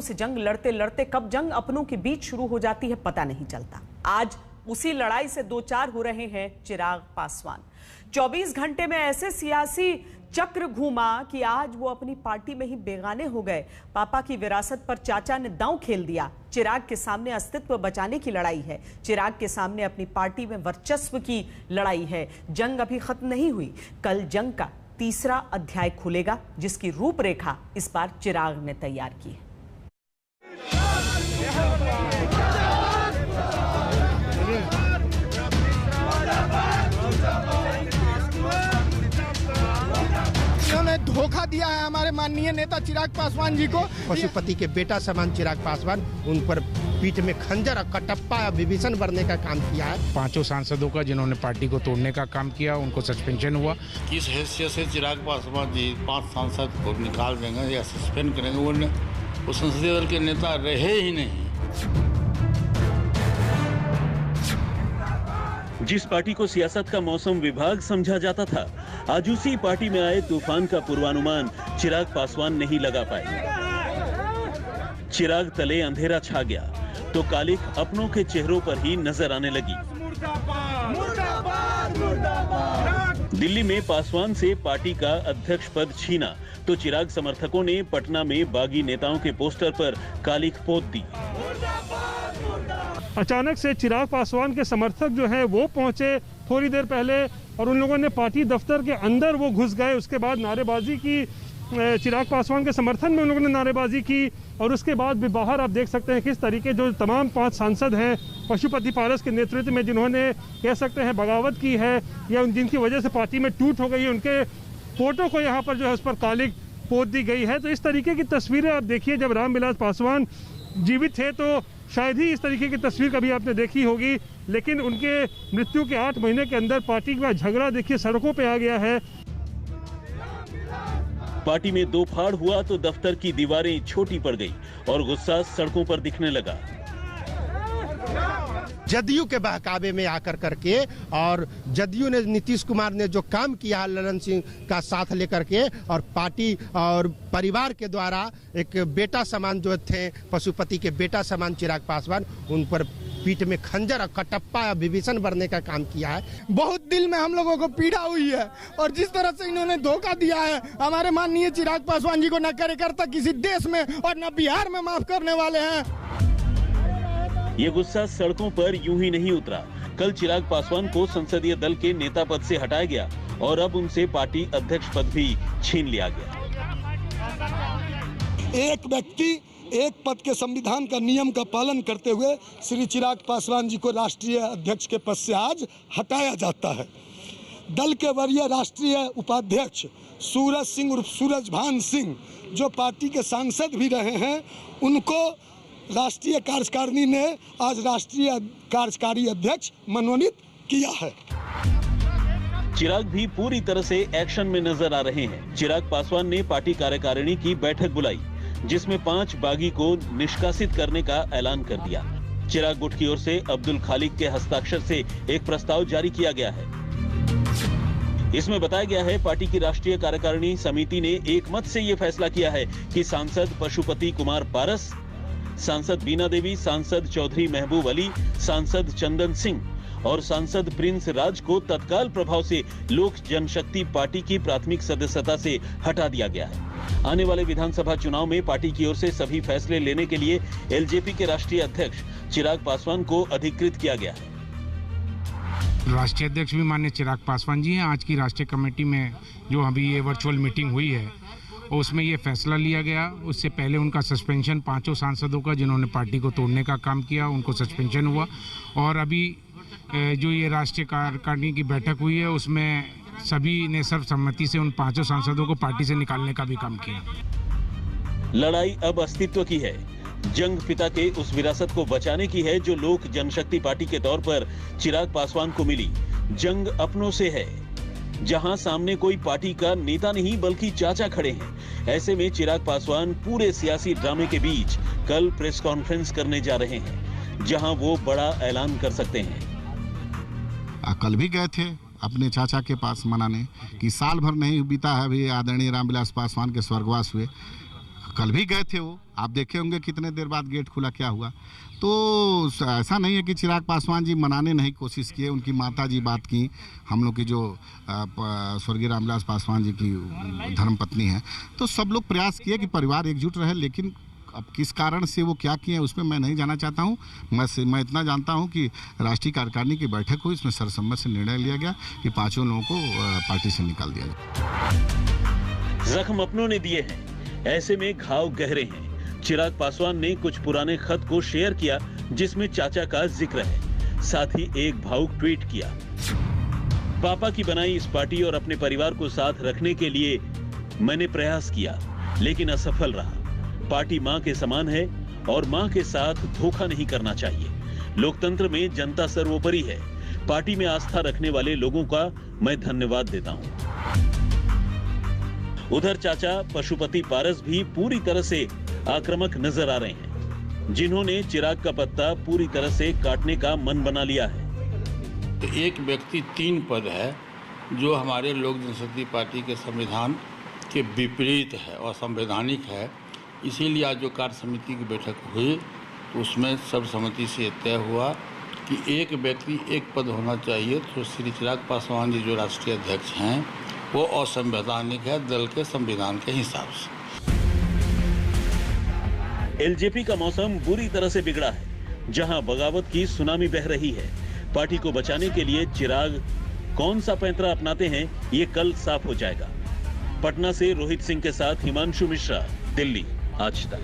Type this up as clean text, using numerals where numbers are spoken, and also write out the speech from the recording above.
से जंग लड़ते लड़ते कब जंग अपनों के बीच शुरू हो जाती है पता नहीं चलता। आज उसी लड़ाई से दो चार हो रहे हैं चिराग पासवान। 24 घंटे में ऐसे सियासी चक्र घूमा कि आज वो अपनी पार्टी में ही बेगाने हो गए। पापा की विरासत पर चाचा ने दांव खेल दिया। चिराग के सामने अस्तित्व बचाने की लड़ाई है, चिराग के सामने अपनी पार्टी में वर्चस्व की लड़ाई है। जंग अभी खत्म नहीं हुई, कल जंग का तीसरा अध्याय खुलेगा, जिसकी रूपरेखा इस बार चिराग ने तैयार की है। उन्होंने धोखा दिया है हमारे माननीय नेता चिराग पासवान जी को। पशुपति के बेटा समान चिराग पासवान, उन पर पीठ में खंजर और कटप्पा विभीषण भरने का काम किया है। 5 सांसदों का जिन्होंने पार्टी को तोड़ने का काम किया, उनको सस्पेंशन हुआ। किस हैसियत से चिराग पासवान जी 5 सांसद को निकाल देंगे या सस्पेंड करेंगे? वो संसदीय दल के नेता रहे ही नहीं। जिस पार्टी को सियासत का मौसम विभाग समझा जाता था, आज उसी पार्टी में आए तूफान का पूर्वानुमान चिराग पासवान नहीं लगा पाए। चिराग तले अंधेरा छा गया तो कालिख अपनों के चेहरों पर ही नजर आने लगी। दिल्ली में पासवान से पार्टी का अध्यक्ष पद छीना तो चिराग समर्थकों ने पटना में बागी नेताओं के पोस्टर पर कालिख पोत दी। अचानक से चिराग पासवान के समर्थक जो है वो पहुंचे थोड़ी देर पहले और उन लोगों ने पार्टी दफ्तर के अंदर वो घुस गए। उसके बाद नारेबाजी की, चिराग पासवान के समर्थन में उन लोगों ने नारेबाजी की और उसके बाद भी बाहर आप देख सकते हैं किस तरीके जो तमाम 5 सांसद हैं पशुपति पारस के नेतृत्व में, जिन्होंने कह सकते हैं बगावत की है या जिनकी वजह से पार्टी में टूट हो गई है, उनके फोटो को यहाँ पर जो है उस पर कालिख पोत दी गई है। तो इस तरीके की तस्वीरें आप देखिए, जब रामविलास पासवान जीवित थे तो शायद ही इस तरीके की तस्वीर कभी आपने देखी होगी, लेकिन उनके मृत्यु के 8 महीने के अंदर पार्टी का झगड़ा देखिए सड़कों पे आ गया है। पार्टी में दो फाड़ हुआ तो दफ्तर की दीवारें छोटी पड़ गई और गुस्सा सड़कों पर दिखने लगा। जदयू के बहकावे में आकर करके और जदयू ने नीतीश कुमार ने जो काम किया है ललन सिंह का साथ लेकर के और पार्टी और परिवार के द्वारा एक बेटा समान जो थे पशुपति के बेटा समान चिराग पासवान, उन पर पीठ में खंजर और कटप्पा विभीषण भरने का काम किया है। बहुत दिल में हम लोगों को पीड़ा हुई है और जिस तरह से इन्होंने धोखा दिया है हमारे माननीय चिराग पासवान जी को, न कार्यकर्ता किसी देश में और न बिहार में माफ करने वाले हैं। ये गुस्सा सड़कों पर यूं ही नहीं उतरा। कल चिराग पासवान को संसदीय दल के नेता पद से हटाया गया और अब उनसे पार्टी अध्यक्ष पद भी छीन लिया गया। एक व्यक्ति एक पद के संविधान का नियम का पालन करते हुए श्री चिराग पासवान जी को राष्ट्रीय अध्यक्ष के पद से आज हटाया जाता है। दल के वरीय राष्ट्रीय उपाध्यक्ष सूरज सिंह उर्फ सूरज भान सिंह, जो पार्टी के सांसद भी रहे हैं, उनको राष्ट्रीय कार्यकारिणी ने आज राष्ट्रीय कार्यकारी अध्यक्ष मनोनीत किया है। चिराग भी पूरी तरह से एक्शन में नजर आ रहे हैं। चिराग पासवान ने पार्टी कार्यकारिणी की बैठक बुलाई, जिसमें 5 बागी को निष्कासित करने का ऐलान कर दिया। चिराग गुट की ओर से अब्दुल खालिक के हस्ताक्षर से एक प्रस्ताव जारी किया गया है। इसमें बताया गया है पार्टी की राष्ट्रीय कार्यकारिणी समिति ने एक मत से ये फैसला किया है कि सांसद पशुपति कुमार पारस, सांसद बीना देवी, सांसद चौधरी महबूब अली, सांसद चंदन सिंह और सांसद प्रिंस राज को तत्काल प्रभाव से लोक जनशक्ति पार्टी की प्राथमिक सदस्यता से हटा दिया गया है। आने वाले विधानसभा चुनाव में पार्टी की ओर से सभी फैसले लेने के लिए एलजेपी के राष्ट्रीय अध्यक्ष चिराग पासवान को अधिकृत किया गया है। राष्ट्रीय अध्यक्ष भी माननीय चिराग पासवान जी हैं। आज की राष्ट्रीय कमेटी में जो अभी ये वर्चुअल मीटिंग हुई है उसमें ये फैसला लिया गया। उससे पहले उनका सस्पेंशन 5 सांसदों का जिन्होंने पार्टी को तोड़ने का काम किया, उनको सस्पेंशन हुआ और अभी जो ये राष्ट्रीय कार्यकारिणी की बैठक हुई है उसमें सभी ने सर्वसम्मति से उन 5 सांसदों को पार्टी से निकालने का भी काम किया। लड़ाई अब अस्तित्व की है। जंग पिता के उस विरासत को बचाने की है जो लोक जनशक्ति पार्टी के तौर पर चिराग पासवान को मिली। जंग अपनों से है, जहां सामने कोई पार्टी का नेता नहीं बल्कि चाचा खड़े हैं। ऐसे में चिराग पासवान पूरे सियासी ड्रामे के बीच कल प्रेस कॉन्फ्रेंस करने जा रहे हैं, जहां वो बड़ा ऐलान कर सकते हैं। कल भी गए थे अपने चाचा के पास मनाने कि साल भर नहीं बीता है अभी आदरणीय रामविलास पासवान के स्वर्गवास हुए। कल भी गए थे वो, आप देखे होंगे कितने देर बाद गेट खुला, क्या हुआ। तो ऐसा नहीं है कि चिराग पासवान जी मनाने नहीं कोशिश किए, उनकी माता जी बात की, हम लोग की जो स्वर्गीय रामविलास पासवान जी की धर्मपत्नी है, तो सब लोग प्रयास किए कि परिवार एकजुट रहे, लेकिन अब किस कारण से वो क्या किए उसमें मैं नहीं जाना चाहता हूँ। मैं इतना जानता हूँ कि राष्ट्रीय कार्यकारिणी की बैठक हुई, इसमें सर्वसम्मत से निर्णय लिया गया कि 5 लोगों को पार्टी से निकाल दिया जाए। जख्म अपनों ने दिए हैं, ऐसे में घाव गहरे हैं। चिराग पासवान ने कुछ पुराने खत को शेयर किया जिसमें चाचा का जिक्र है, साथ ही एक भावुक ट्वीट किया। पापा की बनाई इस पार्टी और अपने परिवार को साथ रखने के लिए मैंने प्रयास किया, लेकिन असफल रहा। पार्टी मां के समान है और मां के साथ धोखा नहीं करना चाहिए। लोकतंत्र में जनता सर्वोपरि है। पार्टी में आस्था रखने वाले लोगों का मैं धन्यवाद देता हूं। उधर चाचा पशुपति पारस भी पूरी तरह से आक्रामक नजर आ रहे हैं, जिन्होंने चिराग का पत्ता पूरी तरह से काटने का मन बना लिया है। एक व्यक्ति 3 पद है, जो हमारे लोक जनशक्ति पार्टी के संविधान के विपरीत है और संवैधानिक है। इसीलिए आज जो कार्य समिति की बैठक हुई तो उसमें सर्वसम्मति से तय हुआ कि एक व्यक्ति 1 पद होना चाहिए। तो श्री चिराग पासवान जी जो राष्ट्रीय अध्यक्ष हैं वो असंवैधानिक है दल के संविधान के हिसाब से। एलजेपी का मौसम बुरी तरह से बिगड़ा है, जहां बगावत की सुनामी बह रही है। पार्टी को बचाने के लिए चिराग कौन सा पैंतरा अपनाते हैं, ये कल साफ हो जाएगा। पटना से रोहित सिंह के साथ हिमांशु मिश्रा, दिल्ली आज तक।